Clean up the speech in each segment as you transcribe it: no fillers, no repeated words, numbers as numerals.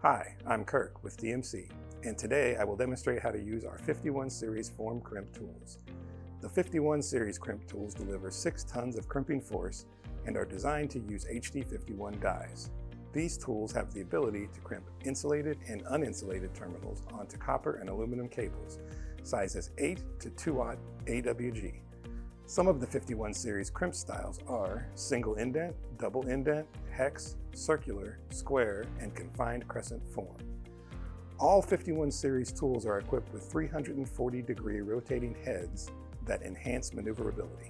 Hi, I'm Kirk with DMC, and today I will demonstrate how to use our 51 series form crimp tools. The 51 series crimp tools deliver 6 tons of crimping force and are designed to use HD51 dies. These tools have the ability to crimp insulated and uninsulated terminals onto copper and aluminum cables, sizes 8 to 2/0 AWG. Some of the 51 series crimp styles are single indent, double indent, hex, circular, square, and confined crescent form. All 51 series tools are equipped with 340-degree rotating heads that enhance maneuverability.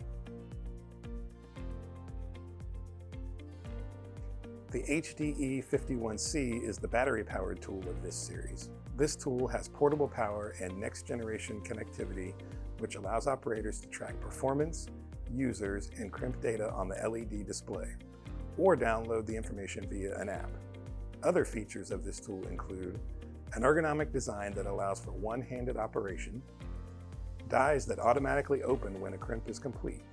The HDE51C is the battery-powered tool of this series. This tool has portable power and next-generation connectivity, which allows operators to track performance, users, and crimp data on the LED display, or download the information via an app. Other features of this tool include an ergonomic design that allows for one-handed operation, dies that automatically open when a crimp is complete,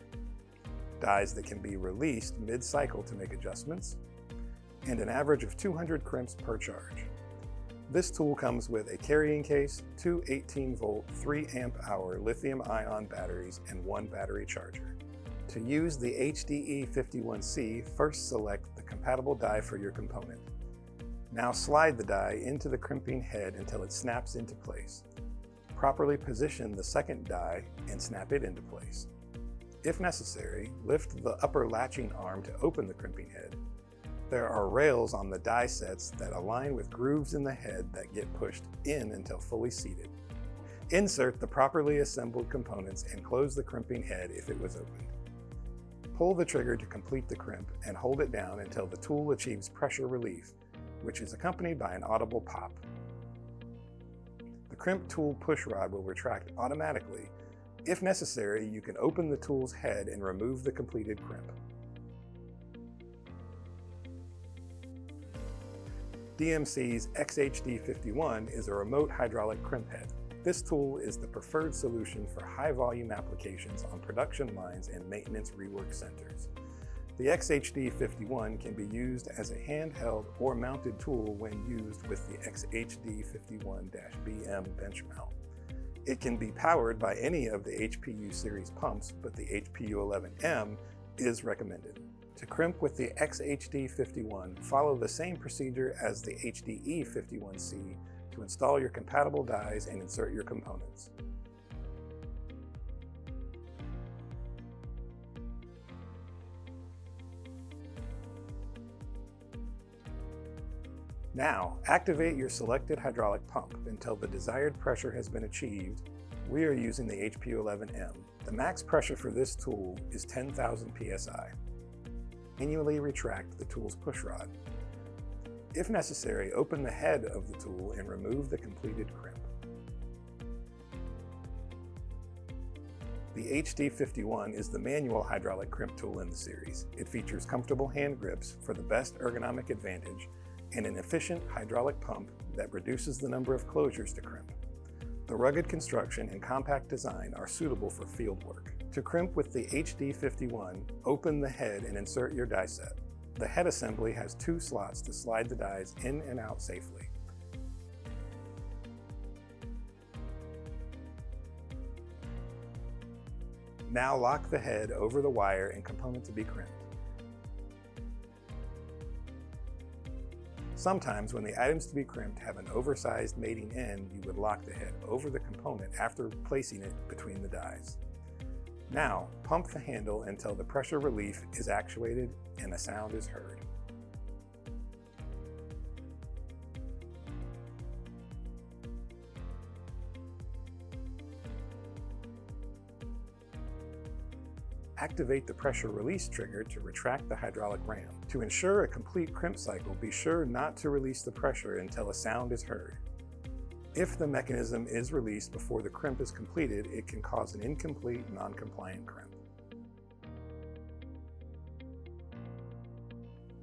dies that can be released mid-cycle to make adjustments, and an average of 200 crimps per charge. This tool comes with a carrying case, 2 18-volt, 3-amp-hour lithium-ion batteries, and 1 battery charger. To use the HDE51C, first select the compatible die for your component. Now slide the die into the crimping head until it snaps into place. Properly position the second die and snap it into place. If necessary, lift the upper latching arm to open the crimping head. There are rails on the die sets that align with grooves in the head that get pushed in until fully seated. Insert the properly assembled components and close the crimping head if it was opened. Pull the trigger to complete the crimp and hold it down until the tool achieves pressure relief, which is accompanied by an audible pop. The crimp tool push rod will retract automatically. If necessary, you can open the tool's head and remove the completed crimp. DMC's XHD51 is a remote hydraulic crimp head. This tool is the preferred solution for high-volume applications on production lines and maintenance rework centers. The XHD51 can be used as a handheld or mounted tool when used with the XHD51-BM bench mount. It can be powered by any of the HPU series pumps, but the HPU11M is recommended. To crimp with the XHD51, follow the same procedure as the HDE51C to install your compatible dies and insert your components. Now, activate your selected hydraulic pump until the desired pressure has been achieved. We are using the HPU11M. The max pressure for this tool is 10,000 psi. Manually retract the tool's push rod. If necessary, open the head of the tool and remove the completed crimp. The HD51 is the manual hydraulic crimp tool in the series. It features comfortable hand grips for the best ergonomic advantage and an efficient hydraulic pump that reduces the number of closures to crimp. The rugged construction and compact design are suitable for field work. To crimp with the HD51, open the head and insert your die set. The head assembly has 2 slots to slide the dies in and out safely. Now lock the head over the wire and component to be crimped. Sometimes when the items to be crimped have an oversized mating end, you would lock the head over the component after placing it between the dies. Now, pump the handle until the pressure relief is actuated and a sound is heard. Activate the pressure release trigger to retract the hydraulic ram. To ensure a complete crimp cycle, be sure not to release the pressure until a sound is heard. If the mechanism is released before the crimp is completed, it can cause an incomplete, non-compliant crimp.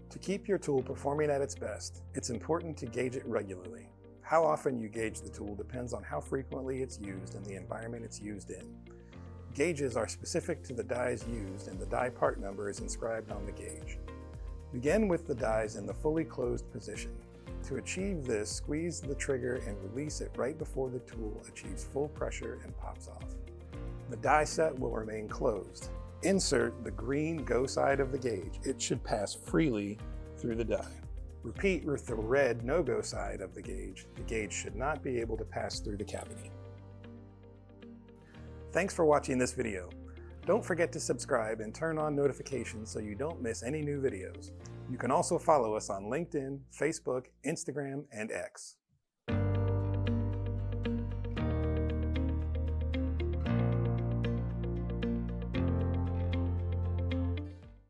To keep your tool performing at its best, it's important to gauge it regularly. How often you gauge the tool depends on how frequently it's used and the environment it's used in. Gauges are specific to the dies used, and the die part number is inscribed on the gauge. Begin with the dies in the fully closed position. To achieve this, squeeze the trigger and release it right before the tool achieves full pressure and pops off. The die set will remain closed. Insert the green go side of the gauge. It should pass freely through the die. Repeat with the red no-go side of the gauge. The gauge should not be able to pass through the cavity. Thanks for watching this video. Don't forget to subscribe and turn on notifications so you don't miss any new videos. You can also follow us on LinkedIn, Facebook, Instagram, and X.